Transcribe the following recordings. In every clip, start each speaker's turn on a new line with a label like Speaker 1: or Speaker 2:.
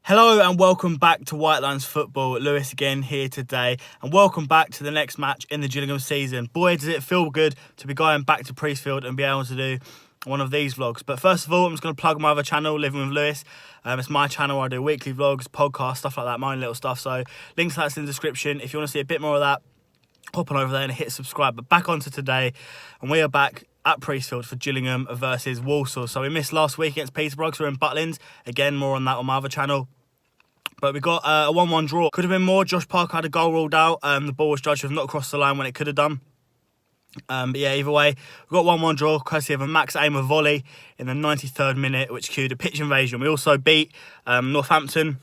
Speaker 1: Hello and welcome back to White Lines Football. Lewis again here today, and welcome back to the next match in the Gillingham season. Boy, does it feel good to be going back to Priestfield and be able to do one of these vlogs. But first of all, I'm just going to plug my other channel, Living with Lewis. It's my channel. I do weekly vlogs, podcasts, stuff like that, my own little stuff. So links to that's in the description. If you want to see a bit more of that, hop on over there and hit subscribe. But back onto today, and we are back at Priestfield for Gillingham versus Walsall. So we missed last week against Peterborough, so we're in Butlins. Again, more on that on my other channel. But we got a 1-1 draw. Could have been more. Josh Parker had a goal ruled out. The ball was judged to have not crossed the line when it could have done. But yeah, either way, we got 1-1 draw, courtesy of a Max Aimer volley in the 93rd minute, which cued a pitch invasion. We also beat Northampton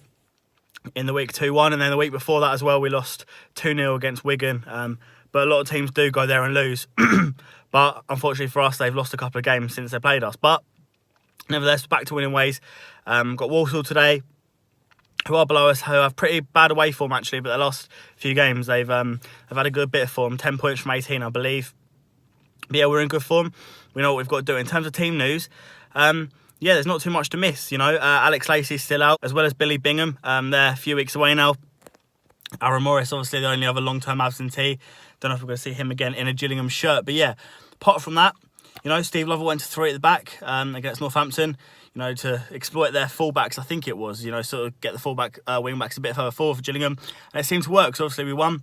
Speaker 1: in the week 2-1, and then the week before that as well, we lost 2-0 against Wigan. But a lot of teams do go there and lose. But unfortunately for us, they've lost a couple of games since they played us. But nevertheless, back to winning ways. Got Walsall today, who are below us, who have pretty bad away form actually, but the last few games they've had a good bit of form, 10 points from 18 I believe. But yeah, we're in good form. We know what we've got to do. In terms of team news, yeah, there's not too much to miss, you know. Alex Lacey's still out, as well as Billy Bingham. They're a few weeks away now. Aaron Morris, obviously the only other long-term absentee. Don't know if we're going to see him again in a Gillingham shirt. But yeah, apart from that, you know, Steve Lovell went to 3 at the back against Northampton, you know, to exploit their fullbacks, I think it was, you know, sort of get the fullback, wing-backs a bit further forward for Gillingham. And it seemed to work, so obviously we won.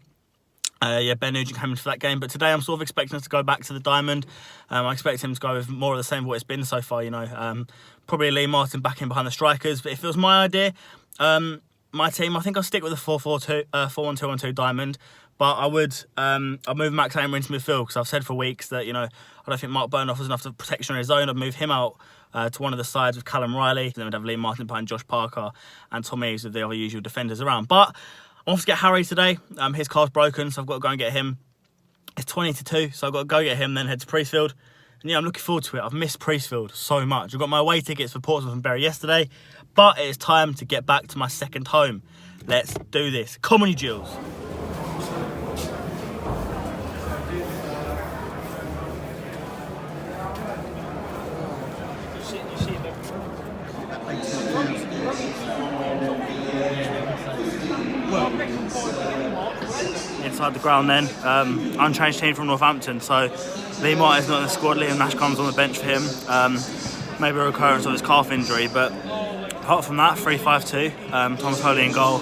Speaker 1: Yeah, Ben Nugent came in for that game. But today I'm sort of expecting us to go back to the Diamond. I expect him to go with more of the same of what it's been so far, you know. Probably Lee Martin back in behind the strikers. But if it was my idea, my team, I think I'll stick with the 4-4-2, 4-1-2-1-2 Diamond. But I would I'd move Max Aimer into midfield, because I've said for weeks that, you know, I don't think Mark Burnoff has enough protection on his own. I'd move him out to one of the sides with Callum Riley. Then we'd have Lee Martin behind Josh Parker and Tom Eves with the other usual defenders around. But I want to get Harry today. His car's broken, so I've got to go and get him. It's 20-2, so I've got to go get him, then head to Priestfield. And yeah, I'm looking forward to it. I've missed Priestfield so much. I got my away tickets for Portsmouth and Bury yesterday, but it's time to get back to my second home. Let's do this. Come on, you Gills. Inside the ground then, unchanged team from Northampton, so Lee Martin's not in the squad. Liam Nash comes on the bench for him. Maybe a recurrence of his calf injury, but apart from that, 3-5-2, Thomas Holy in goal,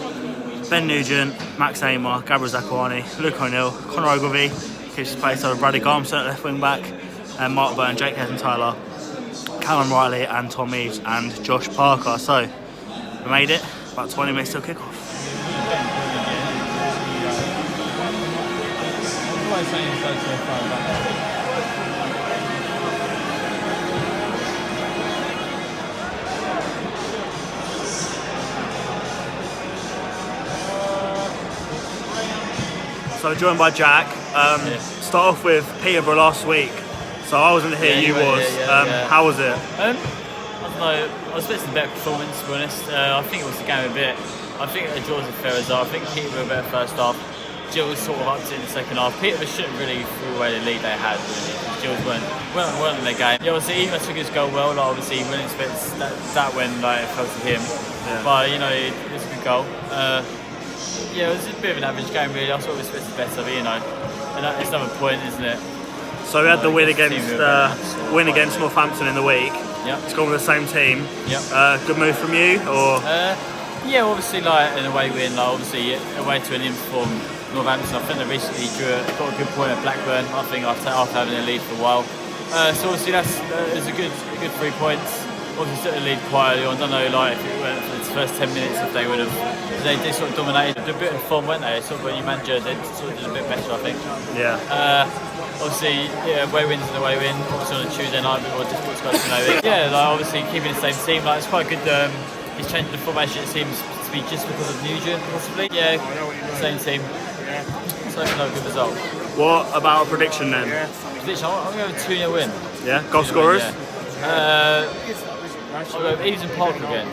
Speaker 1: Ben Nugent, Max Aimer, Gabriel Zakuani, Luke O'Neill, Conor Ogilvie keeps his place over Bradley Garmson at left wing back, and Mark Byrne, Jake Heston-Tyler, Callum Riley and Tom Eves and Josh Parker. So we made it, about 20 minutes till kick-off. So joined by Jack. Start off with Peterborough last week. So I wasn't here, you was. How was it?
Speaker 2: I don't know, I was expecting a better performance, to be honest. I think it was the game a bit. I think the draws are fair as well. I think Peterborough were better first half. Gills sort of upped it in the second half. Peterborough shouldn't really throw away the lead they had, really. Gills weren't in their game. Yeah, obviously, Ema took his goal well. Like, obviously, he wouldn't expect that when it fell to him. Yeah. But, you know, it was a good goal. Yeah, it was a bit of an average game, really. I sort of expected better, but, you know, it's another point, isn't it?
Speaker 1: So we had the win against Northampton in the week.
Speaker 2: Yep.
Speaker 1: It's gone with the same team.
Speaker 2: Yep.
Speaker 1: Good move from you, or?
Speaker 2: Yeah, obviously, like an away win, like obviously away to an informed Northampton. I think they recently got a good point at Blackburn. I think after having a lead for a while. So obviously that's a good 3 points. Obviously took the lead quite early on. I don't know, like if it went for the first 10 minutes, if they would have, they sort of dominated. A bit of fun, weren't they? Sort of when you manager, they sort of did a bit better, I think.
Speaker 1: Yeah.
Speaker 2: Obviously, yeah, away wins and away win. Obviously on a Tuesday night, a bit more difficult to go to know it. Yeah, like obviously keeping the same team, like it's quite good. He's changed the formation. It seems to be just because of Nugent, possibly. Yeah, same team. So no good result.
Speaker 1: What about a prediction then?
Speaker 2: Prediction? I'm going to 2-0 win.
Speaker 1: Yeah, goal scorers.
Speaker 2: Yeah. I'll go Eves and Park again.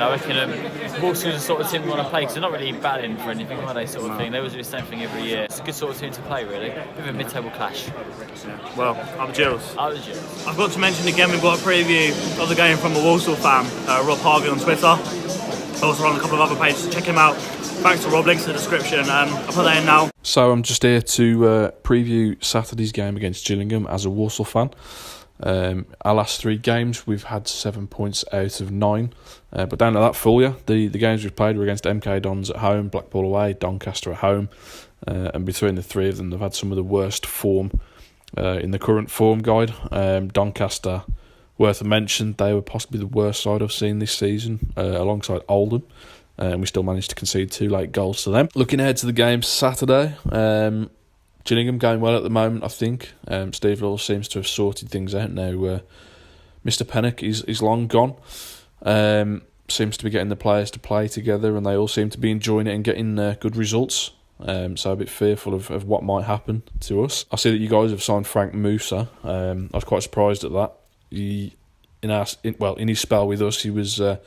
Speaker 2: I reckon Walsall's the sort of team we want to play, because they're not really battling for anything, are they, sort of thing. They always do the same thing every year. It's a good sort of team to play, really. Bit of a mid-table clash.
Speaker 1: Well, up the Gills.
Speaker 2: Up the Gills.
Speaker 1: I've got to mention again, we've got a preview of the game from a Walsall fan, Rob Harvey on Twitter. I also run a couple of other pages, so check him out. Thanks to Rob, links in the description. I'll put that in now.
Speaker 3: So I'm just here to preview Saturday's game against Gillingham as a Walsall fan. Our last 3 games, we've had 7 points out of 9. But don't let that fool you. The games we've played were against MK Dons at home, Blackpool away, Doncaster at home. And between the 3 of them, they've had some of the worst form in the current form guide. Doncaster, worth a mention, they were possibly the worst side I've seen this season, alongside Oldham. And we still managed to concede 2 late goals to them. Looking ahead to the game Saturday, Gillingham going well at the moment, I think. Steve Law seems to have sorted things out now. Mr. Pennock is long gone. Seems to be getting the players to play together, and they all seem to be enjoying it and getting good results. So a bit fearful of what might happen to us. I see that you guys have signed Frank Musa. I was quite surprised at that. In his spell with us, he's a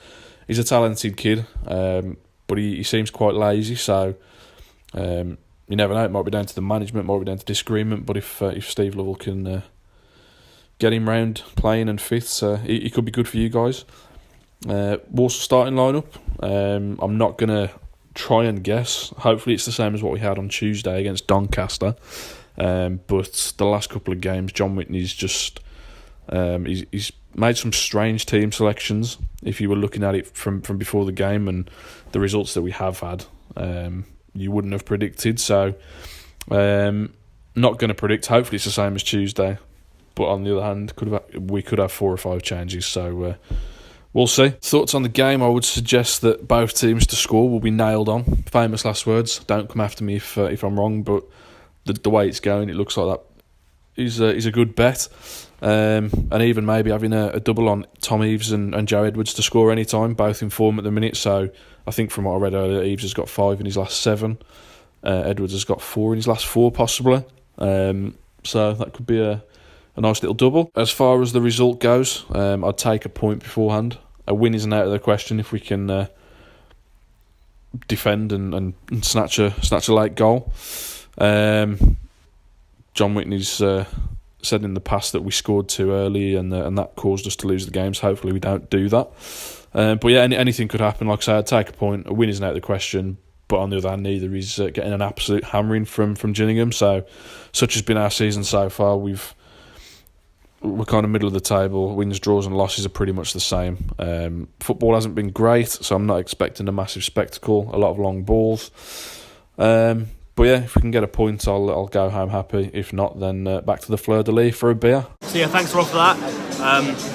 Speaker 3: talented kid, but he seems quite lazy. So you never know. It might be down to the management, might be down to disagreement. But if Steve Lovell can get him round playing and fit, he could be good for you guys. Walsall starting lineup. I'm not gonna try and guess. Hopefully it's the same as what we had on Tuesday against Doncaster. But the last couple of games, John Whitney's just he's made some strange team selections. If you were looking at it from before the game and the results that we have had, you wouldn't have predicted. So not going to predict. Hopefully it's the same as Tuesday. But on the other hand, we could have 4 or 5 changes. So we'll see. Thoughts on the game? I would suggest that both teams to score will be nailed on. Famous last words. Don't come after me if I'm wrong, but the way it's going, it looks like that is a good bet. And even maybe having a double on Tom Eaves and Joe Edwards to score any time, both in form at the minute. So I think from what I read earlier, Eaves has got 5 in his last 7. Edwards has got 4 in his last 4, possibly. So that could be a nice little double. As far as the result goes, I'd take a point beforehand. A win isn't out of the question if we can defend and snatch a late goal. John Whitney's said in the past that we scored too early and that caused us to lose the games. Hopefully we don't do that. But yeah, anything could happen. Like I say, I'd take a point. A win isn't out of the question. But on the other hand, neither is getting an absolute hammering from Gillingham. So such has been our season so far. We're kind of middle of the table. Wins, draws and losses are pretty much the same. Football hasn't been great, so I'm not expecting a massive spectacle. A lot of long balls. But yeah, if we can get a point, I'll go home happy. If not, then back to the Fleur de Lis for a beer.
Speaker 1: So yeah, thanks Rob for that.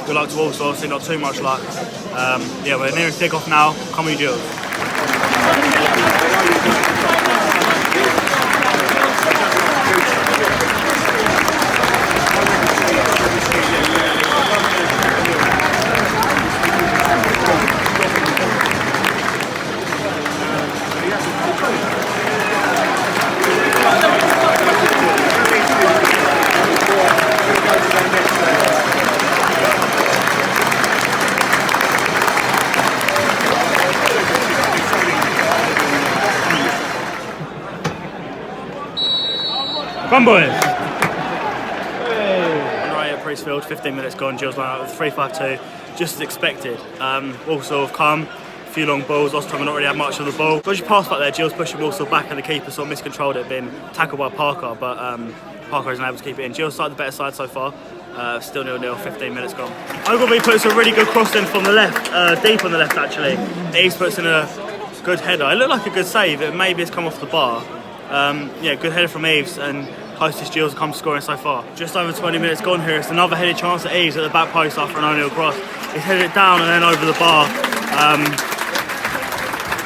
Speaker 1: Good luck to Walsall, obviously not too much luck. Yeah, we're nearing kick-off now. Come on, Gills. Come boys! Right at Priestfield, 15 minutes gone, Gills line out with 3-5-2, just as expected. Walsall have come, a few long balls, last time we not really had much of the ball. Dodgy pass back there, Gills pushing Walsall back and the keeper sort of miscontrolled it, being tackled by Parker, but Parker isn't able to keep it in. Gills started the better side so far, still 0-0, 15 minutes gone. Ogilvy puts a really good cross in from the left, deep on the left actually. Eaves puts in a good header. It looked like a good save, maybe it's come off the bar. Yeah, good header from Eaves and closest Gills come scoring so far. Just over 20 minutes gone here. It's another headed chance at Eaves at the back post after an 0-0 cross. He's headed it down and then over the bar.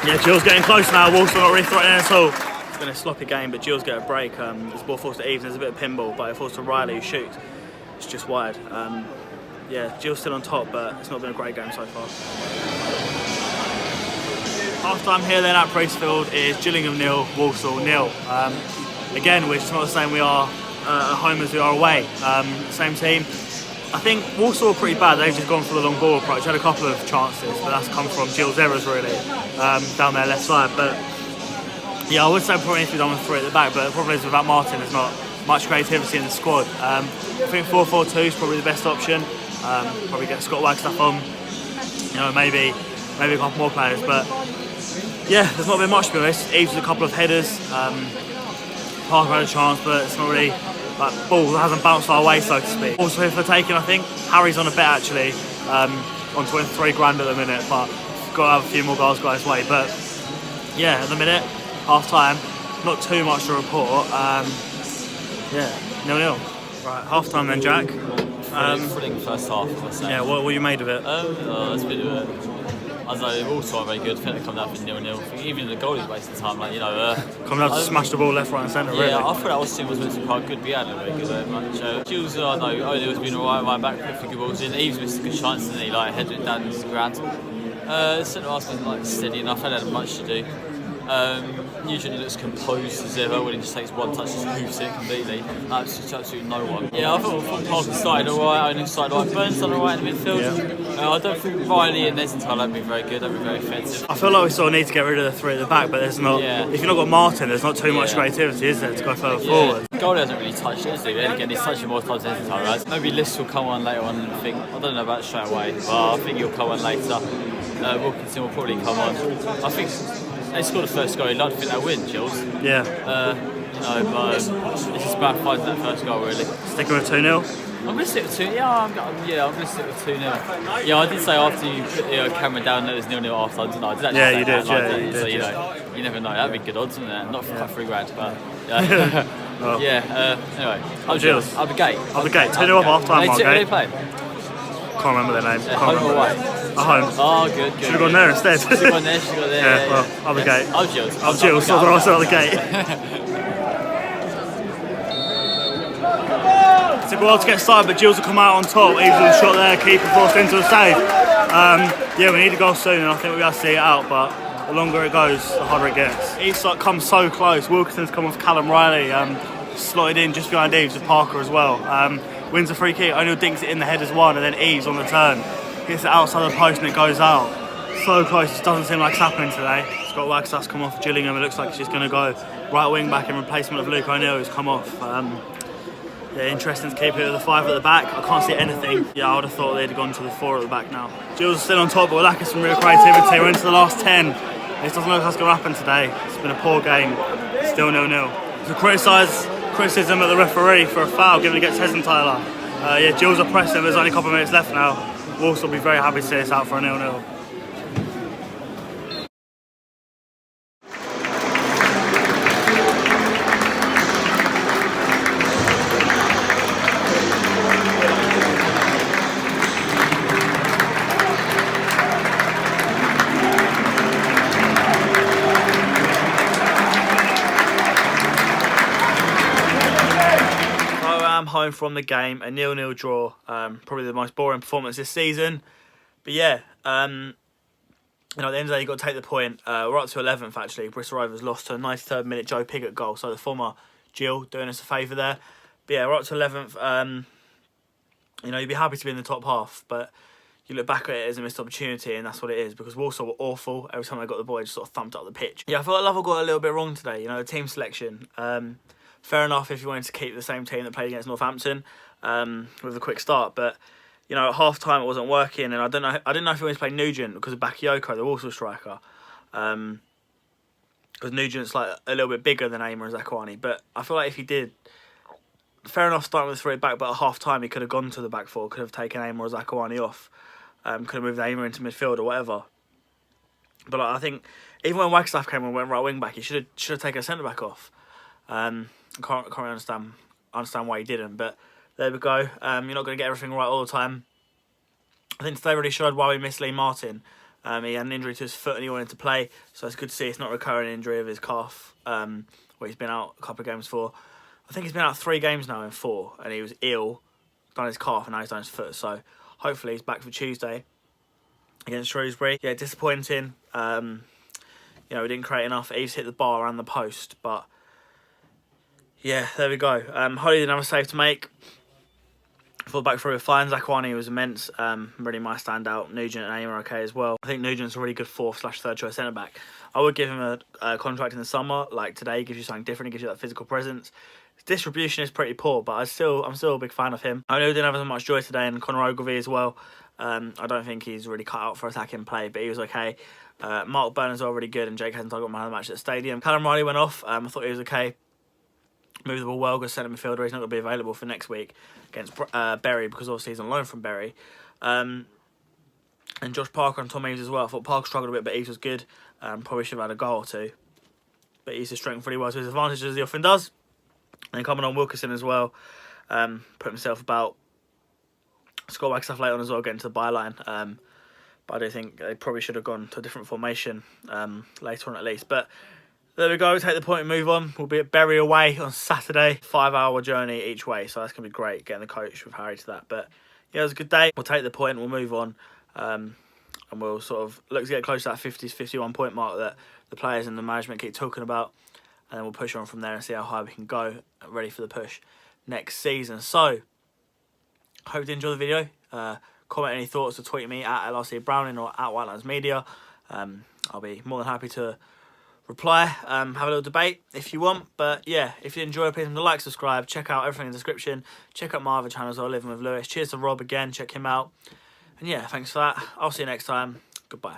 Speaker 1: Yeah, Gills getting close now. Walsall not really threatening at all. It's been a sloppy game, but Gills get a break. This ball falls to Eaves and there's a bit of pinball, but it falls to Riley who shoots. It's just wide. Yeah, Gills still on top, but it's not been a great game so far. Half time here then at Priestfield is Gillingham 0, Walsall 0. Again, we're just not the same we are at home as we are away. Same team. I think Walsall are pretty bad. They've just gone for the long ball approach. Had a couple of chances, but that's come from Gills' errors really, down their left side. But yeah, I would say probably needs to be done with 3 at the back, but the problem is with that Martin, there's not much creativity in the squad. I think 4-4-2 is probably the best option. Probably get Scott Wagstaff on. You know, maybe maybe a couple more players. But yeah, there's not been much to be honest. Eves with a couple of headers. Parker had a chance, but it's not really like ball hasn't bounced our way, so to speak. Also here for taking, I think Harry's on a bet actually, on 23 grand at the minute, but got to have a few more goals go his way. But yeah, at the minute, half time, not too much to report. Yeah, 0-0. Right, half time then, Jack.
Speaker 2: Thrilling first half, I say.
Speaker 1: Yeah, what you made of it?
Speaker 2: It's been a bit. I was like, also very good. I think they come down for 0-0. Even the goalie's wasting time, like
Speaker 1: Coming out to smash the ball left, right, and centre.
Speaker 2: Yeah,
Speaker 1: really.
Speaker 2: I thought that was team was meant to be quite good. We had a very good match. Gills, I know O'Neill's been alright. My back put for good balls in. Eves missed a good chance, didn't he? Like headed it down into the ground. Centre half's been like steady enough. I had much to do. Usually looks composed as ever when he just takes one touch, just hoofs it completely. Absolutely no one. Yeah, I thought Parker started alright, O'Neill started alright, Burns done alright in the midfield. Yeah. I don't think Riley and Nesenthal have been very good, they've been very offensive.
Speaker 1: I feel like we sort of need to get rid of the three at the back, but there's not.
Speaker 2: Yeah.
Speaker 1: If you've not got Martin, there's not too much creativity, is there, to go further forward?
Speaker 2: Goalie hasn't really touched it, has he? And again, he's touched it more times than Nesenthal has. Maybe Liss will come on later on and think, I don't know about straight away, but I think he'll come on later. Wilkinson will probably come on. I think they scored the first goal. You'd like to think they'll win, Gills.
Speaker 1: Yeah.
Speaker 2: But it's just about finding that first goal, really.
Speaker 1: Sticking with 2-0?
Speaker 2: I'm going to stick with 2. I'm going to stick with 2-0. Yeah, I did say after you put the camera down that it was 0-0 after, didn't I?
Speaker 1: You did.
Speaker 2: So, you never know. That'd be good odds, wouldn't it? Not for quite £3 grand, but yeah.
Speaker 1: Well.
Speaker 2: Anyway, I'm
Speaker 1: Gills.
Speaker 2: I'll be gate.
Speaker 1: 2-0 half time,
Speaker 2: Who they playing?
Speaker 1: Can't remember their names.
Speaker 2: Home or away?
Speaker 1: At home.
Speaker 2: Oh, good.
Speaker 1: Should have gone there instead.
Speaker 2: Should have gone there.
Speaker 1: Yeah, well, I'll be gate.
Speaker 2: I'm Gills.
Speaker 1: I'm Gills, so I'll sit on the gate. It took a while to get started, but Gills will come out on top. Eves with a shot there, keeper forced into a save. Yeah, we need a goal soon, and I think we'll be able to see it out, but the longer it goes, the harder it gets. Eves comes so close. Wilkinson's come off Callum Riley, slotted in just behind Eves with Parker as well. Wins a free kick, O'Neill dinks it in the headers one, and then Eves on the turn hits it outside the post and it goes out. So close, it doesn't seem like it's happening today. Scott Wagstaff's come off Gillingham, it looks like he's just going to go right wing back in replacement of Luke O'Neill, who's come off. Yeah, interesting to keep it with the 5 at the back. I can't see anything. Yeah, I would have thought they'd have gone to the 4 at the back now. Gills are still on top, but we're lacking some real creativity. We're into the last 10. This doesn't look like it's going to happen today. It's been a poor game, still 0-0. So criticism of the referee for a foul given against Nesenthal. Yeah, Gills are pressing, there's only a couple of minutes left now. Walsall will be very happy to see us out for a 0-0. Home from the game, a 0-0 draw. Probably the most boring performance this season. But yeah, at the end of the day, you've got to take the point. We're up to 11th actually. Bristol Rovers lost to a 93rd minute Joe Pigott goal. So the former Gill doing us a favour there. But yeah, we're up to 11th. You'd be happy to be in the top half, but you look back at it as a missed opportunity, and that's what it is, because Walsall were awful. Every time they got the ball, they just sort of thumped up the pitch. Yeah, I feel like Lovell got a little bit wrong today. The team selection. Fair enough if you wanted to keep the same team that played against Northampton with a quick start, but at half time it wasn't working, and I didn't know if he wanted to play Nugent because of Bakayoko, the Walsall striker, because Nugent's like a little bit bigger than Aimer and Zakwani. But I feel like if he did, fair enough starting with 3 at back, but at half time he could have gone to the back 4, could have taken Aimer or Zakwani off, could have moved Aimer into midfield or whatever. But I think even when Wagstaff came and went right wing back, he should have taken a centre back off. I can't really understand why he didn't, but there we go. You're not going to get everything right all the time. I think today really showed why we missed Lee Martin. He had an injury to his foot and he wanted to play, so it's good to see it's not a recurring injury of his calf, where he's been out a couple of games for. I think he's been out 3 games now in 4, and he was ill, done his calf, and now he's done his foot. So hopefully he's back for Tuesday against Shrewsbury. Yeah, disappointing. We didn't create enough. Eves hit the bar around the post, but yeah, there we go. Holly didn't have a save to make. Full back through with fine. Zakwani was immense. Really my standout. Nugent and Aimer okay as well. I think Nugent's a really good 4th/3rd choice centre back. I would give him a contract in the summer. Like today, gives you something different. It gives you that physical presence. distribution is pretty poor, but I'm still a big fan of him. I know he didn't have as much joy today, and Conor Ogilvie as well. I don't think he's really cut out for attacking play, but he was okay. Mark Burners already good, and Jake Hazenthal got man of the match at the stadium. Callum Riley went off. I thought he was okay. Moved the ball well, good centre midfielder. He's not going to be available for next week against Bury, because obviously he's on loan from Bury. And Josh Parker and Tom Eaves as well. I thought Parker struggled a bit, but Eaves was good. Probably should have had a goal or two. But Eaves has strengthened really well to his advantage, as he often does. And coming on Wilkerson as well. Put himself about. Scored back stuff late on as well, getting to the byline. But I do think they probably should have gone to a different formation later on at least. But there we go, take the point and move on. We'll be at Bury away on Saturday. 5-hour journey each way, so that's going to be great, getting the coach with Harry to that. But yeah, it was a good day. We'll take the point, we'll move on. And we'll sort of look to get close to that 51 point mark that the players and the management keep talking about. And then we'll push on from there and see how high we can go, ready for the push next season. So, hope you enjoy the video. Comment any thoughts or tweet me at LRC Browning or at White Lines Media. I'll be more than happy to reply, have a little debate if you want. But yeah, if you enjoy, please remember to like, subscribe, check out everything in the description. Check out my other channels, Living with Lewis. Cheers to Rob again, check him out. And yeah, thanks for that. I'll see you next time. Goodbye.